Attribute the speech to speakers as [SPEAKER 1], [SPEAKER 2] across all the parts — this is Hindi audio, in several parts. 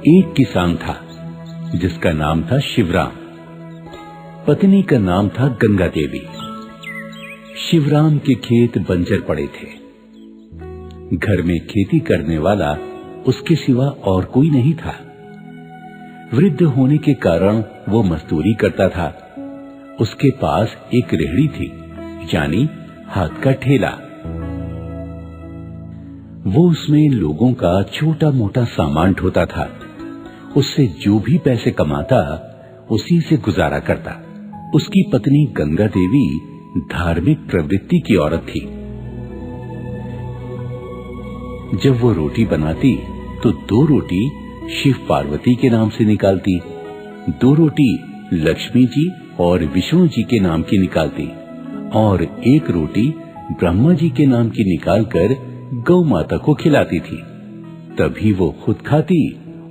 [SPEAKER 1] एक किसान था जिसका नाम था शिवराम। पत्नी का नाम था गंगा देवी। शिवराम के खेत बंजर पड़े थे। घर में खेती करने वाला उसके सिवा और कोई नहीं था। वृद्ध होने के कारण वो मजदूरी करता था। उसके पास एक रेहड़ी थी, यानी हाथ का ठेला। वो उसमें लोगों का छोटा मोटा सामान ढोता था। उससे जो भी पैसे कमाता उसी से गुजारा करता। उसकी पत्नी गंगा देवी धार्मिक प्रवृत्ति की औरत थी। जब वो रोटी बनाती तो 2 रोटी शिव पार्वती के नाम से निकालती, 2 रोटी लक्ष्मी जी और विष्णु जी के नाम की निकालती और 1 रोटी ब्रह्मा जी के नाम की निकालकर गौ माता को खिलाती थी। तभी वो खुद खाती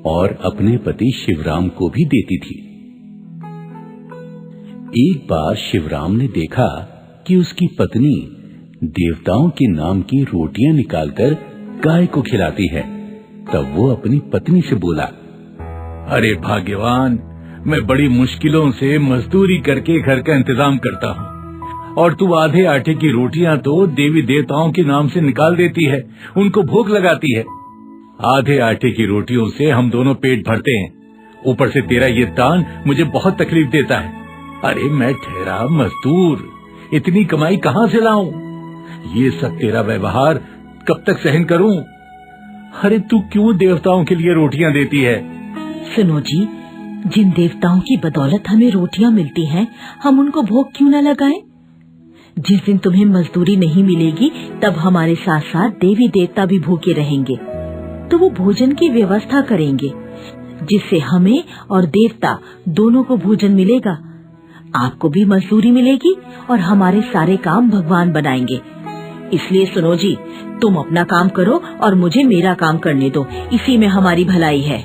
[SPEAKER 1] और अपने पति शिवराम को भी देती थी। एक बार शिवराम ने देखा कि उसकी पत्नी देवताओं के नाम की रोटियां निकालकर गाय को खिलाती है। तब वो अपनी पत्नी से बोला,
[SPEAKER 2] अरे भाग्यवान, मैं बड़ी मुश्किलों से मजदूरी करके घर का इंतजाम करता हूँ और तू आधे आटे की रोटियां तो देवी देवताओं के नाम से निकाल देती है, उनको भोग लगाती है। आधे आटे की रोटियों से हम दोनों पेट भरते हैं, ऊपर से तेरा ये दान मुझे बहुत तकलीफ देता है। अरे मैं ठहरा मजदूर, इतनी कमाई कहाँ से लाऊं? ये सब तेरा व्यवहार कब तक सहन करूं? अरे तू क्यों देवताओं के लिए रोटियां देती है?
[SPEAKER 3] सुनो जी, जिन देवताओं की बदौलत हमें रोटियां मिलती हैं, हम उनको भोग क्यों न लगाएं? जिस दिन तुम्हें मजदूरी नहीं मिलेगी तब हमारे साथ साथ देवी देवता भी भूखे रहेंगे, तो वो भोजन की व्यवस्था करेंगे जिससे हमें और देवता दोनों को भोजन मिलेगा। आपको भी मजदूरी मिलेगी और हमारे सारे काम भगवान बनाएंगे। इसलिए सुनो जी, तुम अपना काम करो और मुझे मेरा काम करने दो, इसी में हमारी भलाई है।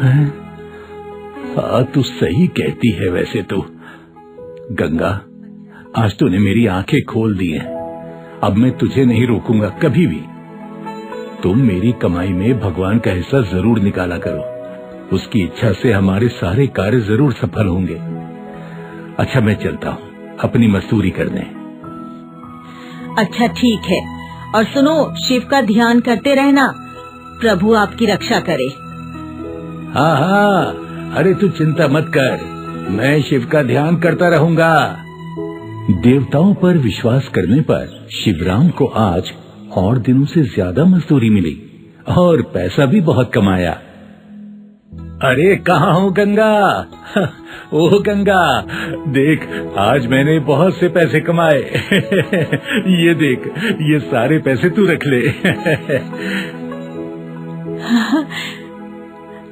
[SPEAKER 2] हाँ, तू सही कहती है। वैसे तो गंगा, आज तूने मेरी आंखें खोल दी हैं। अब मैं तुझे नहीं रोकूंगा कभी भी। तुम मेरी कमाई में भगवान का हिस्सा जरूर निकाला करो। उसकी इच्छा से हमारे सारे कार्य जरूर सफल होंगे। अच्छा, मैं चलता हूँ अपनी मजदूरी करने।
[SPEAKER 3] अच्छा ठीक है, और सुनो, शिव का ध्यान करते रहना, प्रभु आपकी रक्षा करे।
[SPEAKER 2] हाँ हाँ, अरे तू चिंता मत कर, मैं शिव का ध्यान करता रहूंगा।
[SPEAKER 1] देवताओं पर विश्वास करने पर शिवराम को आज और दिनों से ज्यादा मजदूरी मिली और पैसा भी बहुत कमाया।
[SPEAKER 2] अरे कहाँ हो गंगा? ओह गंगा, देख आज मैंने बहुत से पैसे कमाए। ये देख, ये सारे पैसे तू रख ले।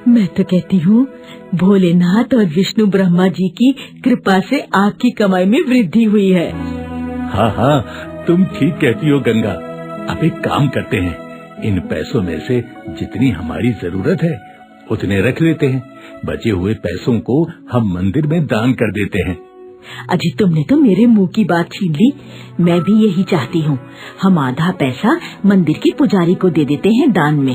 [SPEAKER 3] मैं तो कहती हूँ भोलेनाथ और विष्णु ब्रह्मा जी की कृपा से आपकी कमाई में वृद्धि हुई है।
[SPEAKER 2] हाँ हाँ, तुम ठीक कहती हो गंगा। अब एक काम करते हैं, इन पैसों में से जितनी हमारी जरूरत है उतने रख लेते हैं, बचे हुए पैसों को हम मंदिर में दान कर देते हैं।
[SPEAKER 3] अजी, तुमने तो मेरे मुंह की बात छीन ली। मैं भी यही चाहती हूँ। हम आधा पैसा मंदिर के पुजारी को दे देते हैं दान में।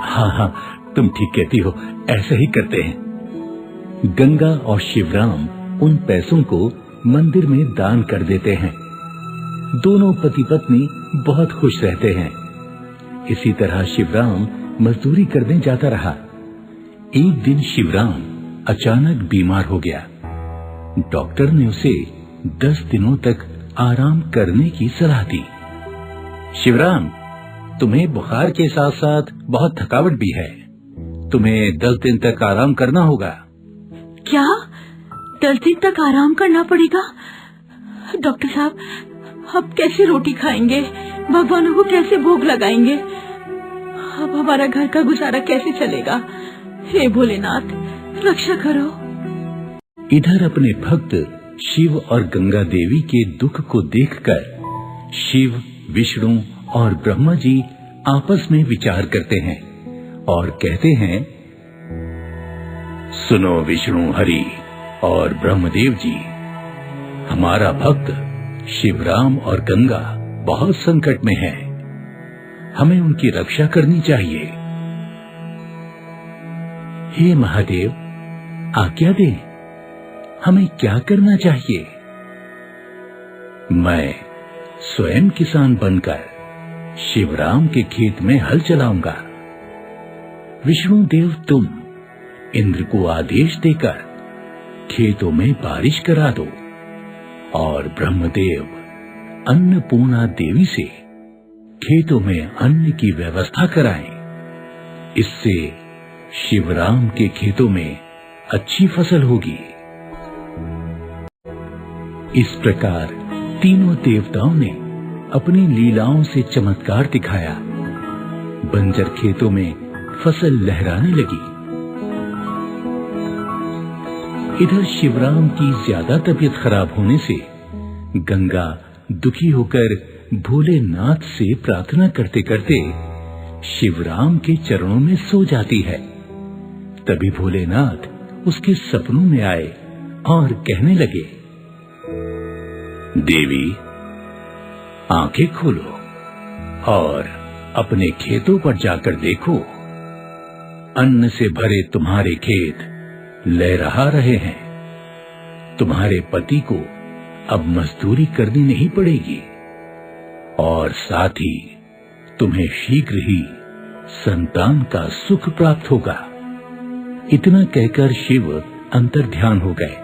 [SPEAKER 2] हाँ हाँ, तुम ठीक कहती हो, ऐसे ही करते हैं।
[SPEAKER 1] गंगा और शिवराम उन पैसों को मंदिर में दान कर देते हैं। दोनों पति पत्नी बहुत खुश रहते हैं। इसी तरह शिवराम मजदूरी करने जाता रहा। एक दिन शिवराम अचानक बीमार हो गया। डॉक्टर ने उसे 10 दिनों तक आराम करने की सलाह दी।
[SPEAKER 2] शिवराम, तुम्हें बुखार के साथ साथ बहुत थकावट भी है। तुम्हें 10 दिन तक आराम करना होगा।
[SPEAKER 3] क्या 10 दिन तक आराम करना पड़ेगा? डॉक्टर साहब, अब कैसे रोटी खाएंगे? भगवानों को कैसे भोग लगाएंगे? अब हमारा घर का गुजारा कैसे चलेगा? हे भोलेनाथ, रक्षा करो।
[SPEAKER 1] इधर अपने भक्त शिव और गंगा देवी के दुख को देखकर शिव, विष्णु और ब्रह्मा जी आपस में विचार करते हैं और कहते हैं,
[SPEAKER 2] सुनो विष्णु, हरि और ब्रह्मदेव जी, हमारा भक्त शिवराम और गंगा बहुत संकट में हैं। हमें उनकी रक्षा करनी चाहिए।
[SPEAKER 1] हे महादेव, आज्ञा दे, हमें क्या करना चाहिए? मैं स्वयं किसान बनकर शिवराम के खेत में हल चलाऊंगा। विष्णुदेव तुम इंद्र को आदेश देकर खेतों में बारिश करा दो और ब्रह्मदेव अन्नपूर्णा देवी से खेतों में अन्न की व्यवस्था कराएं। इससे शिवराम के खेतों में अच्छी फसल होगी। इस प्रकार तीनों देवताओं ने अपनी लीलाओं से चमत्कार दिखाया। बंजर खेतों में फसल लहराने लगी। इधर शिवराम की ज्यादा तबीयत खराब होने से गंगा दुखी होकर भोलेनाथ से प्रार्थना करते करते शिवराम के चरणों में सो जाती है। तभी भोलेनाथ उसके सपनों में आए और कहने लगे, देवी, आंखें खोलो और अपने खेतों पर जाकर देखो। अन्न से भरे तुम्हारे खेत लहरा रहे हैं। तुम्हारे पति को अब मजदूरी करनी नहीं पड़ेगी और साथ ही तुम्हें शीघ्र ही संतान का सुख प्राप्त होगा। इतना कहकर शिव अंतर्ध्यान हो गए।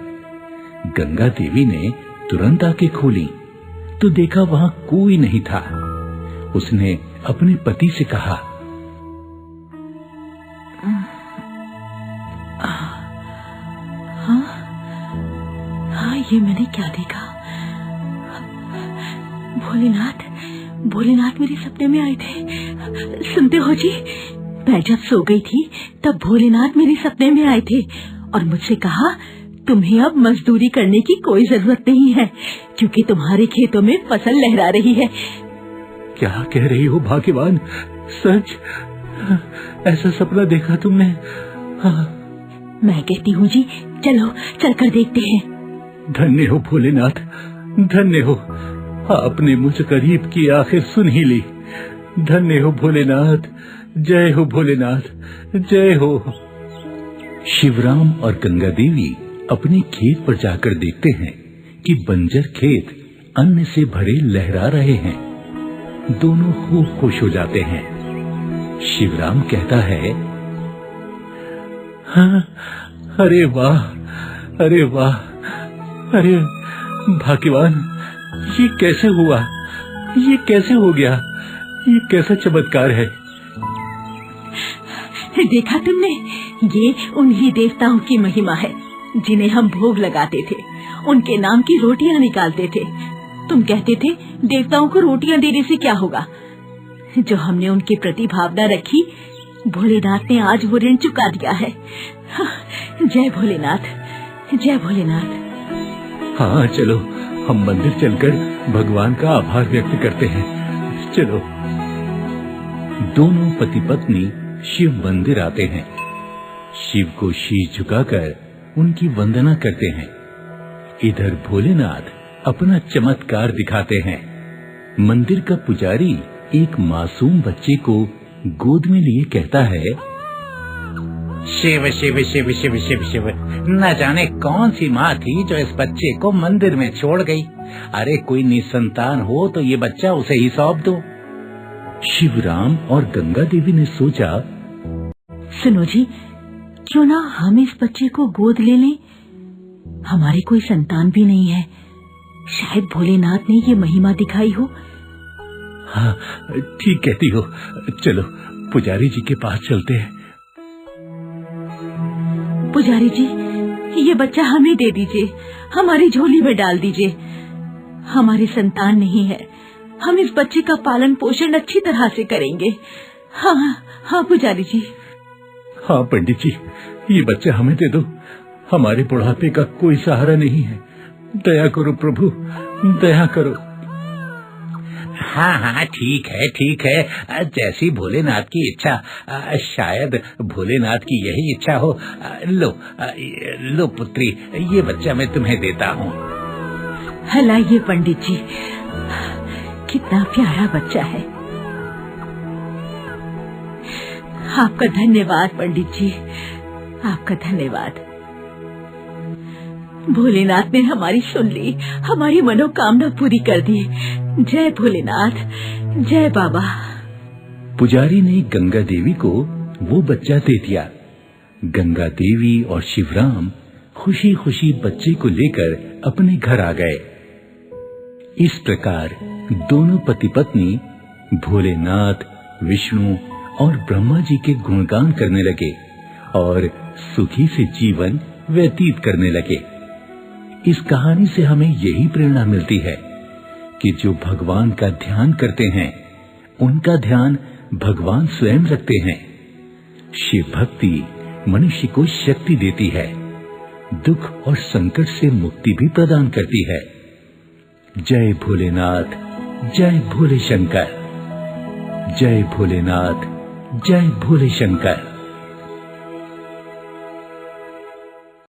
[SPEAKER 1] गंगा देवी ने तुरंत आंखें खोली तो देखा वहां कोई नहीं था। उसने अपने पति से कहा,
[SPEAKER 3] हाँ, ये मैंने क्या देखा? भोलेनाथ मेरे सपने में आए थे। सुनते हो जी, मैं जब सो गई थी तब भोलेनाथ मेरे सपने में आए थे और मुझसे कहा, तुम्हें अब मजदूरी करने की कोई जरूरत नहीं है क्योंकि तुम्हारे खेतों में फसल लहरा रही है।
[SPEAKER 1] क्या कह रही हो भाग्यवान? सच? ऐसा सपना देखा तुमने? हाँ।
[SPEAKER 3] मैं कहती हूँ जी, चलो चलकर देखते हैं।
[SPEAKER 1] धन्य हो भोलेनाथ, धन्य हो। आपने मुझ गरीब की आखिर सुन ही ली। धन्य हो भोलेनाथ, जय हो भोलेनाथ, जय हो। शिवराम और गंगा देवी अपने खेत पर जाकर देखते हैं कि बंजर खेत अन्न से भरे लहरा रहे हैं। दोनों खूब खुश हो जाते हैं। शिवराम कहता है, हाँ, अरे वाह, अरे वाह, अरे भाग्यवान, ये कैसे हुआ? ये कैसे हो गया? ये कैसा चमत्कार है?
[SPEAKER 3] देखा तुमने? ये उन्हीं देवताओं की महिमा है जिन्हें हम भोग लगाते थे, उनके नाम की रोटियां निकालते थे। तुम कहते थे देवताओं को रोटियां देने से क्या होगा? जो हमने उनके प्रति भावना रखी, भोलेनाथ ने आज वो ऋण चुका दिया है। जय भोलेनाथ, जय भोलेनाथ।
[SPEAKER 1] हाँ, चलो हम मंदिर चलकर भगवान का आभार व्यक्त करते हैं। चलो। दोनों पति पत्नी शिव मंदिर आते हैं। शिव को शीश झुकाकर उनकी वंदना करते हैं। इधर भोलेनाथ अपना चमत्कार दिखाते हैं। मंदिर का पुजारी एक मासूम बच्चे को गोद में लिए कहता है,
[SPEAKER 2] शिव शिव शिव शिव शिव शिव, न जाने कौन सी माँ थी जो इस बच्चे को मंदिर में छोड़ गई। अरे कोई निसंतान हो तो ये बच्चा उसे ही सौंप दो।
[SPEAKER 1] शिवराम और गंगा देवी ने सोचा,
[SPEAKER 3] सुनो जी, क्यों ना हम इस बच्चे को गोद ले लें? हमारे कोई संतान भी नहीं है। शायद भोलेनाथ ने ये महिमा दिखाई हो।
[SPEAKER 1] हाँ, ठीक कहती हो। चलो पुजारी जी के पास चलते हैं।
[SPEAKER 3] पुजारी जी, ये बच्चा हमें दे दीजिए, हमारी झोली में डाल दीजिए। हमारी संतान नहीं है, हम इस बच्चे का पालन पोषण अच्छी तरह से करेंगे। हाँ हाँ पुजारी जी।
[SPEAKER 1] हाँ पंडित जी, ये बच्चा हमें दे दो। हमारे बुढ़ापे का कोई सहारा नहीं है। दया करो प्रभु, दया करो।
[SPEAKER 2] हाँ हाँ, ठीक है ठीक है, जैसी भोलेनाथ की इच्छा। शायद भोलेनाथ की यही इच्छा हो। लो पुत्री, ये बच्चा मैं तुम्हें देता हूँ।
[SPEAKER 3] हलाइए पंडित जी, कितना प्यारा बच्चा है। आपका धन्यवाद पंडित जी, आपका धन्यवाद। भोलेनाथ ने हमारी सुन ली, हमारी मनोकामना पूरी कर दी। जय भोलेनाथ, जय बाबा।
[SPEAKER 1] पुजारी ने गंगा देवी को वो बच्चा दे दिया। गंगा देवी और शिवराम खुशी खुशी बच्चे को लेकर अपने घर आ गए। इस प्रकार दोनों पति पत्नी भोलेनाथ, विष्णु और ब्रह्मा जी के गुणगान करने लगे और सुखी से जीवन व्यतीत करने लगे। इस कहानी से हमें यही प्रेरणा मिलती है कि जो भगवान का ध्यान करते हैं उनका ध्यान भगवान स्वयं रखते हैं। शिव भक्ति मनुष्य को शक्ति देती है, दुख और संकट से मुक्ति भी प्रदान करती है। जय भोलेनाथ, जय भोले शंकर। जय भोलेनाथ, जय भोले शंकर।